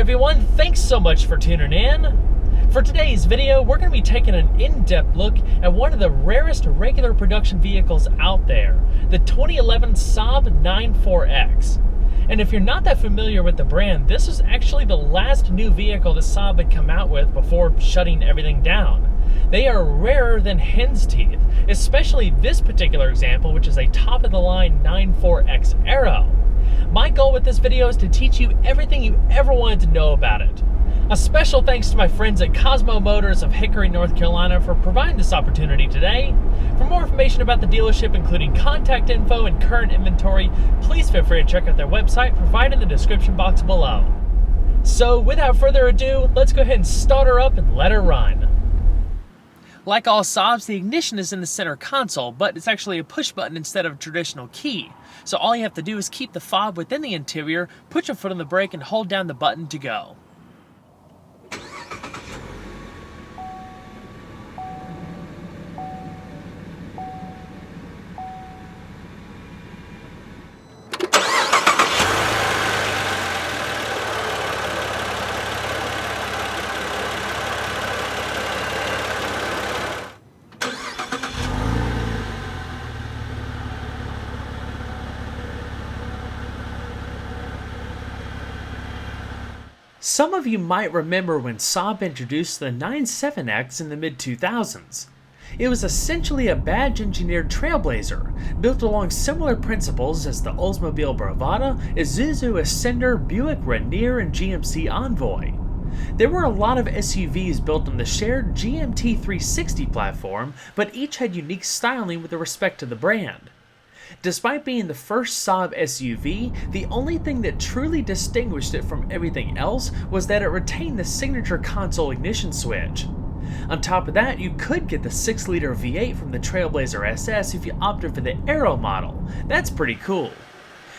everyone, thanks so much for tuning in. For today's video, we're going to be taking an in-depth look at one of the rarest regular production vehicles out there, the 2011 Saab 94X. And if you're not that familiar with the brand, this is actually the last new vehicle that Saab had come out with before shutting everything down. They are rarer than hen's teeth, especially this particular example, which is a top-of-the-line 94X Aero. My goal with this video is to teach you everything you ever wanted to know about it. A special thanks to my friends at Cosmo Motors of Hickory, North Carolina for providing this opportunity today. For more information about the dealership, including contact info and current inventory, please feel free to check out their website provided in the description box below. So without further ado, let's go ahead and start her up and let her run. Like all Saabs, the ignition is in the center console, but it's actually a push button instead of a traditional key. So all you have to do is keep the fob within the interior, put your foot on the brake, and hold down the button to go. Some of you might remember when Saab introduced the 97X in the mid-2000s. It was essentially a badge-engineered trailblazer, built along similar principles as the Oldsmobile Bravada, Isuzu Ascender, Buick Rainier, and GMC Envoy. There were a lot of SUVs built on the shared GMT 360 platform, but each had unique styling with respect to the brand. Despite being the first Saab SUV, the only thing that truly distinguished it from everything else was that it retained the signature console ignition switch. On top of that, you could get the 6-liter V8 from the Trailblazer SS if you opted for the Aero model. That's pretty cool.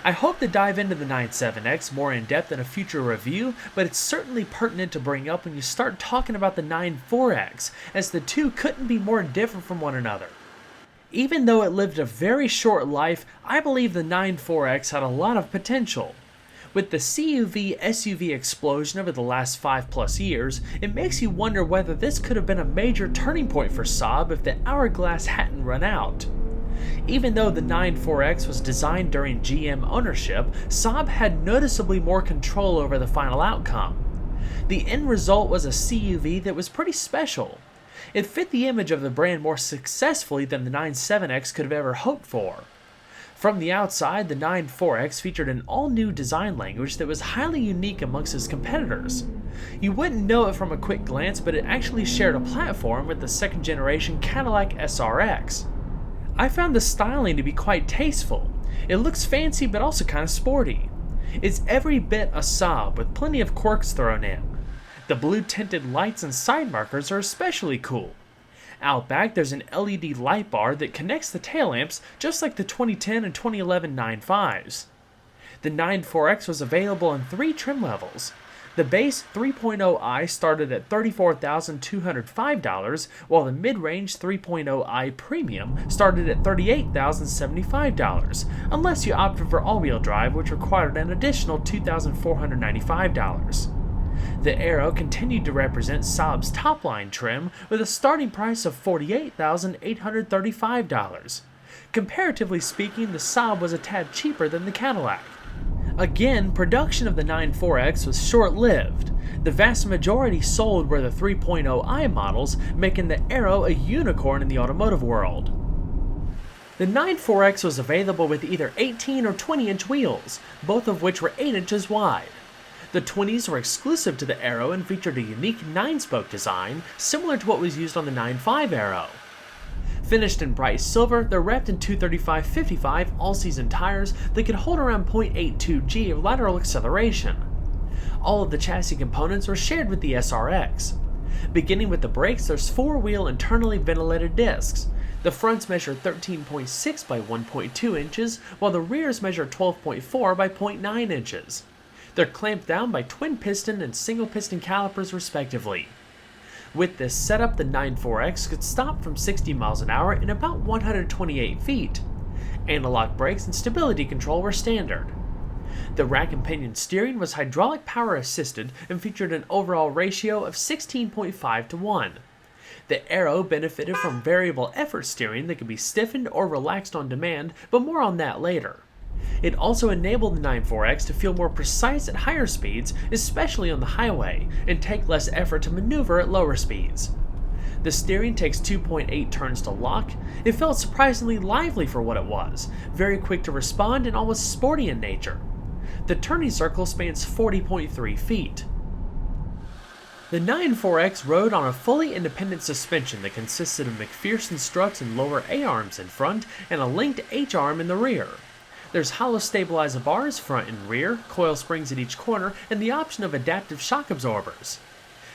I hope to dive into the 97X more in depth in a future review, but it's certainly pertinent to bring up when you start talking about the 94X, as the two couldn't be more different from one another. Even though it lived a very short life, I believe the 94X had a lot of potential. With the CUV-SUV explosion over the last 5+ years, it makes you wonder whether this could have been a major turning point for Saab if the hourglass hadn't run out. Even though the 94X was designed during GM ownership, Saab had noticeably more control over the final outcome. The end result was a CUV that was pretty special. It fit the image of the brand more successfully than the 97X could have ever hoped for. From the outside, the 94X featured an all-new design language that was highly unique amongst its competitors. You wouldn't know it from a quick glance, but it actually shared a platform with the second-generation Cadillac SRX. I found the styling to be quite tasteful. It looks fancy but also kind of sporty. It's every bit a Saab with plenty of quirks thrown in. The blue-tinted lights and side markers are especially cool. Out back, there's an LED light bar that connects the tail lamps just like the 2010 and 2011 95s. The 94X was available in 3 trim levels. The base 3.0i started at $34,205, while the mid-range 3.0i Premium started at $38,075, unless you opted for all-wheel drive, which required an additional $2,495. The Aero continued to represent Saab's top-line trim with a starting price of $48,835. Comparatively speaking, the Saab was a tad cheaper than the Cadillac. Again, production of the 94X was short-lived. The vast majority sold were the 3.0i models, making the Aero a unicorn in the automotive world. The 94X was available with either 18 or 20-inch wheels, both of which were 8 inches wide. The 20s were exclusive to the Aero and featured a unique 9-spoke design, similar to what was used on the 95 Aero. Finished in bright silver, they're wrapped in 235/55 all-season tires that could hold around 0.82 G of lateral acceleration. All of the chassis components were shared with the SRX. Beginning with the brakes, there's 4-wheel internally ventilated discs. The fronts measure 13.6 by 1.2 inches, while the rears measure 12.4 by 0.9 inches. They're clamped down by twin-piston and single-piston calipers respectively. With this setup, the 94X could stop from 60 miles an hour in about 128 feet. Analog brakes and stability control were standard. The rack and pinion steering was hydraulic power assisted and featured an overall ratio of 16.5 to 1. The Aero benefited from variable effort steering that could be stiffened or relaxed on demand, but more on that later. It also enabled the 94X to feel more precise at higher speeds, especially on the highway, and take less effort to maneuver at lower speeds. The steering takes 2.8 turns to lock. It felt surprisingly lively for what it was, very quick to respond and almost sporty in nature. The turning circle spans 40.3 feet. The 94X rode on a fully independent suspension that consisted of McPherson struts and lower A-arms in front and a linked H-arm in the rear. There's hollow stabilizer bars front and rear, coil springs at each corner, and the option of adaptive shock absorbers.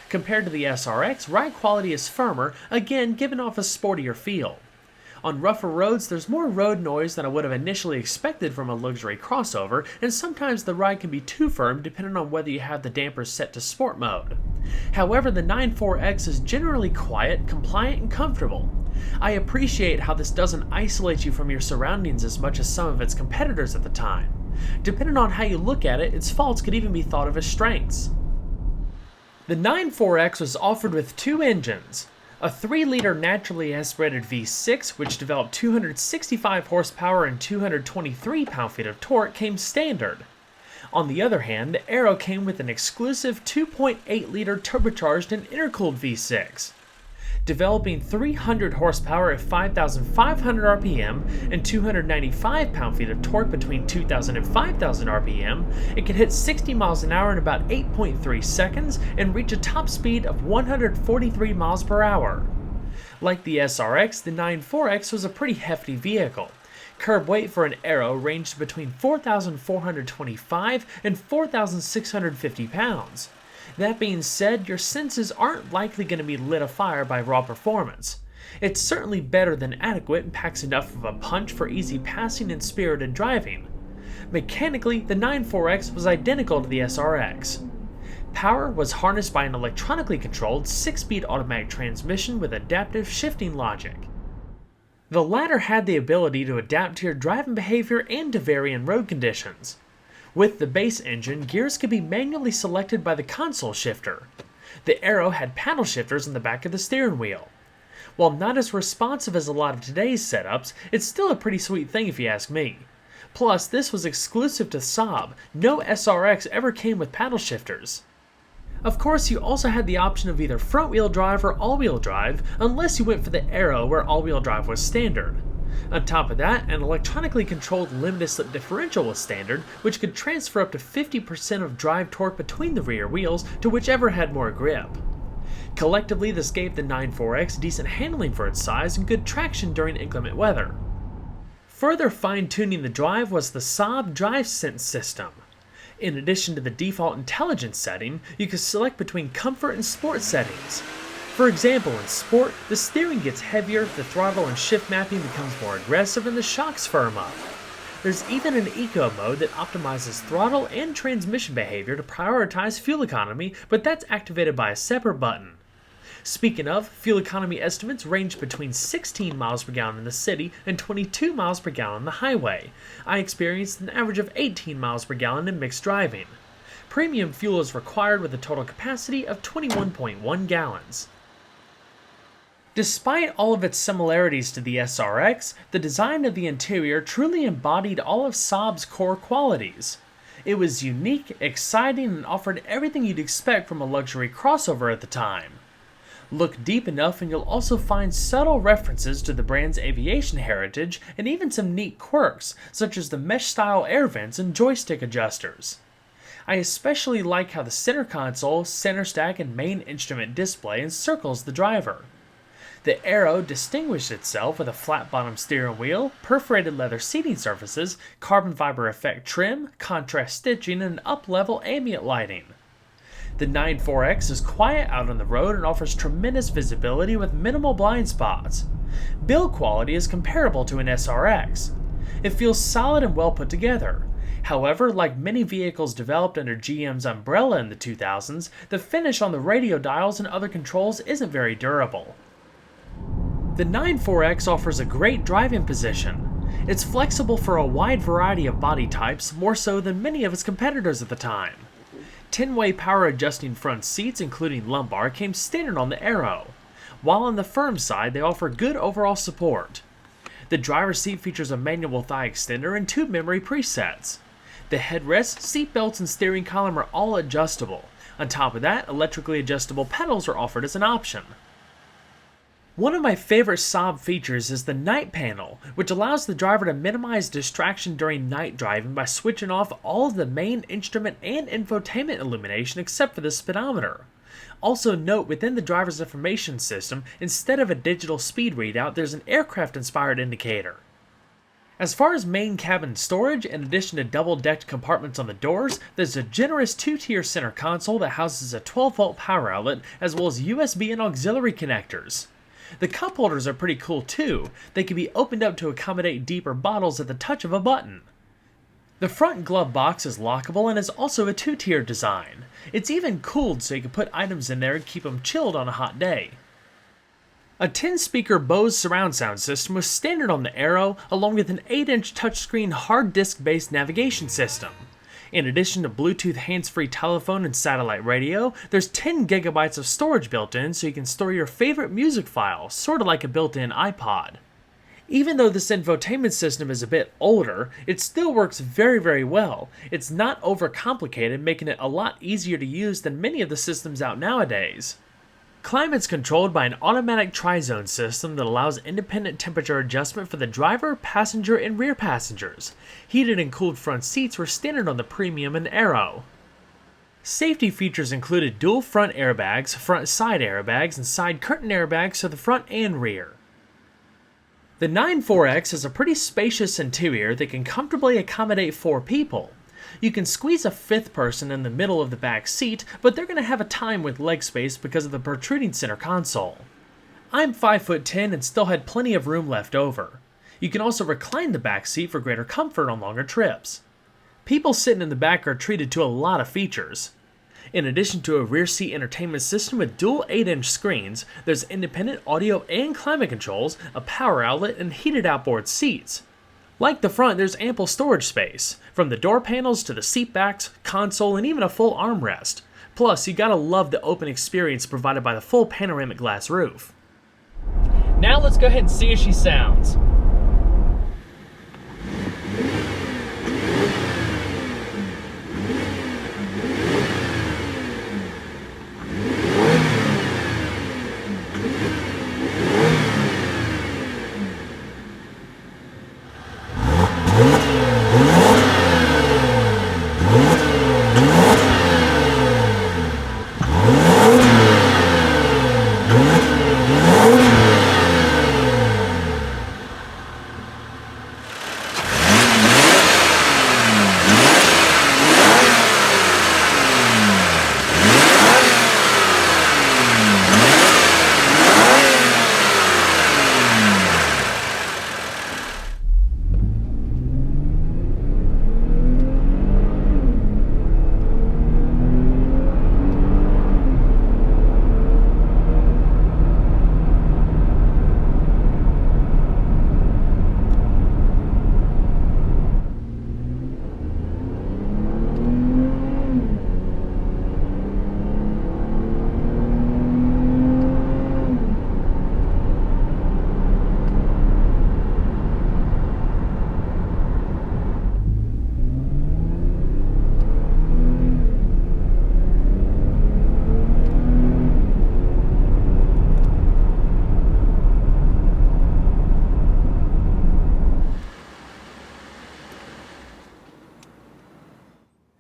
Compared to the SRX, ride quality is firmer, again giving off a sportier feel. On rougher roads, there's more road noise than I would have initially expected from a luxury crossover, and sometimes the ride can be too firm depending on whether you have the dampers set to sport mode. However, the 94X is generally quiet, compliant, and comfortable. I appreciate how this doesn't isolate you from your surroundings as much as some of its competitors at the time. Depending on how you look at it, its faults could even be thought of as strengths. The 94X was offered with two engines. A 3-liter naturally aspirated V6, which developed 265 horsepower and 223 pound-feet of torque, came standard. On the other hand, the Aero came with an exclusive 2.8-liter turbocharged and intercooled V6. Developing 300 horsepower at 5,500 RPM and 295 pound-feet of torque between 2,000 and 5,000 RPM, it could hit 60 miles an hour in about 8.3 seconds and reach a top speed of 143 miles per hour. Like the SRX, the 94X was a pretty hefty vehicle. Curb weight for an Aero ranged between 4,425 and 4,650 pounds. That being said, your senses aren't likely going to be lit afire by raw performance. It's certainly better than adequate and packs enough of a punch for easy passing and spirited driving. Mechanically, the 94X was identical to the SRX. Power was harnessed by an electronically controlled 6-speed automatic transmission with adaptive shifting logic. The latter had the ability to adapt to your driving behavior and to vary in road conditions. With the base engine, gears could be manually selected by the console shifter. The Aero had paddle shifters in the back of the steering wheel. While not as responsive as a lot of today's setups, it's still a pretty sweet thing if you ask me. Plus, this was exclusive to Saab. No SRX ever came with paddle shifters. Of course, you also had the option of either front-wheel drive or all-wheel drive, unless you went for the Aero where all-wheel drive was standard. On top of that, an electronically controlled limited slip differential was standard, which could transfer up to 50% of drive torque between the rear wheels to whichever had more grip. Collectively, this gave the 94X decent handling for its size and good traction during inclement weather. Further fine-tuning the drive was the Saab DriveSense system. In addition to the default intelligence setting, you could select between comfort and sport settings. For example, in sport, the steering gets heavier, the throttle and shift mapping becomes more aggressive, and the shocks firm up. There's even an eco mode that optimizes throttle and transmission behavior to prioritize fuel economy, but that's activated by a separate button. Speaking of, fuel economy estimates range between 16 miles per gallon in the city and 22 miles per gallon on the highway. I experienced an average of 18 miles per gallon in mixed driving. Premium fuel is required with a total capacity of 21.1 gallons. Despite all of its similarities to the SRX, the design of the interior truly embodied all of Saab's core qualities. It was unique, exciting, and offered everything you'd expect from a luxury crossover at the time. Look deep enough and you'll also find subtle references to the brand's aviation heritage and even some neat quirks, such as the mesh-style air vents and joystick adjusters. I especially like how the center console, center stack, and main instrument display encircles the driver. The Aero distinguished itself with a flat-bottom steering wheel, perforated leather seating surfaces, carbon fiber effect trim, contrast stitching, and up-level ambient lighting. The 94X is quiet out on the road and offers tremendous visibility with minimal blind spots. Build quality is comparable to an SRX. It feels solid and well put together. However, like many vehicles developed under GM's umbrella in the 2000s, the finish on the radio dials and other controls isn't very durable. The 94X offers a great driving position. It's flexible for a wide variety of body types, more so than many of its competitors at the time. 10-way power adjusting front seats including lumbar came standard on the Aero, while on the firm side they offer good overall support. The driver's seat features a manual thigh extender and 2 memory presets. The headrest, seat belts, and steering column are all adjustable. On top of that, electrically adjustable pedals are offered as an option. One of my favorite Saab features is the night panel, which allows the driver to minimize distraction during night driving by switching off all of the main instrument and infotainment illumination except for the speedometer. Also note, within the driver's information system, instead of a digital speed readout, there's an aircraft-inspired indicator. As far as main cabin storage, in addition to double-decked compartments on the doors, there's a generous 2-tier center console that houses a 12-volt power outlet as well as USB and auxiliary connectors. The cup holders are pretty cool too. They can be opened up to accommodate deeper bottles at the touch of a button. The front glove box is lockable and is also a 2-tier design. It's even cooled so you can put items in there and keep them chilled on a hot day. A 10-speaker Bose surround sound system was standard on the Aero, along with an 8-inch touchscreen hard disk-based navigation system. In addition to Bluetooth hands-free telephone and satellite radio, there's 10 gigabytes of storage built in so you can store your favorite music files, sort of like a built-in iPod. Even though this infotainment system is a bit older, it still works very well. It's not overcomplicated, making it a lot easier to use than many of the systems out nowadays. Climate's controlled by an automatic tri-zone system that allows independent temperature adjustment for the driver, passenger, and rear passengers. Heated and cooled front seats were standard on the Premium and Aero. Safety features included dual front airbags, front side airbags, and side curtain airbags for the front and rear. The 9.4X has a pretty spacious interior that can comfortably accommodate 4 people. You can squeeze a 5th person in the middle of the back seat, but they're going to have a time with leg space because of the protruding center console. I'm 5'10" and still had plenty of room left over. You can also recline the back seat for greater comfort on longer trips. People sitting in the back are treated to a lot of features. In addition to a rear seat entertainment system with dual 8-inch screens, there's independent audio and climate controls, a power outlet, and heated outboard seats. Like the front, there's ample storage space, from the door panels to the seat backs, console, and even a full armrest. Plus, you gotta love the open experience provided by the full panoramic glass roof. Now let's go ahead and see how she sounds.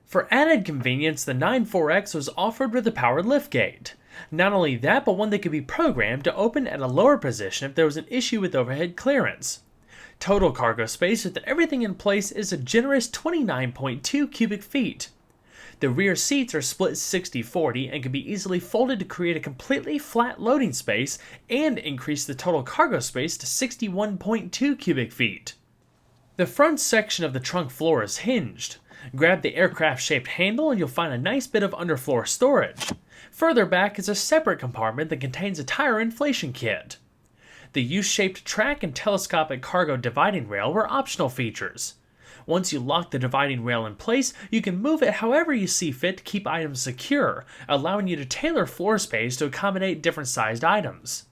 For added convenience, the 9.4X was offered with a powered liftgate. Not only that, but one that could be programmed to open at a lower position if there was an issue with overhead clearance. Total cargo space with everything in place is a generous 29.2 cubic feet. The rear seats are split 60-40 and can be easily folded to create a completely flat loading space and increase the total cargo space to 61.2 cubic feet. The front section of the trunk floor is hinged. Grab the aircraft-shaped handle and you'll find a nice bit of underfloor storage. Further back is a separate compartment that contains a tire inflation kit. The U-shaped track and telescopic cargo dividing rail were optional features. Once you lock the dividing rail in place, you can move it however you see fit to keep items secure, allowing you to tailor floor space to accommodate different sized items.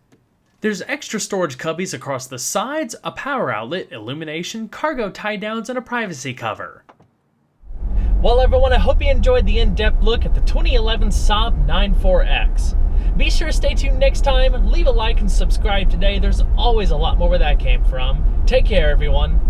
There's extra storage cubbies across the sides, a power outlet, illumination, cargo tie-downs, and a privacy cover. Well everyone, I hope you enjoyed the in-depth look at the 2011 Saab 94X. Be sure to stay tuned next time, leave a like and subscribe today. There's always a lot more where that came from. Take care everyone.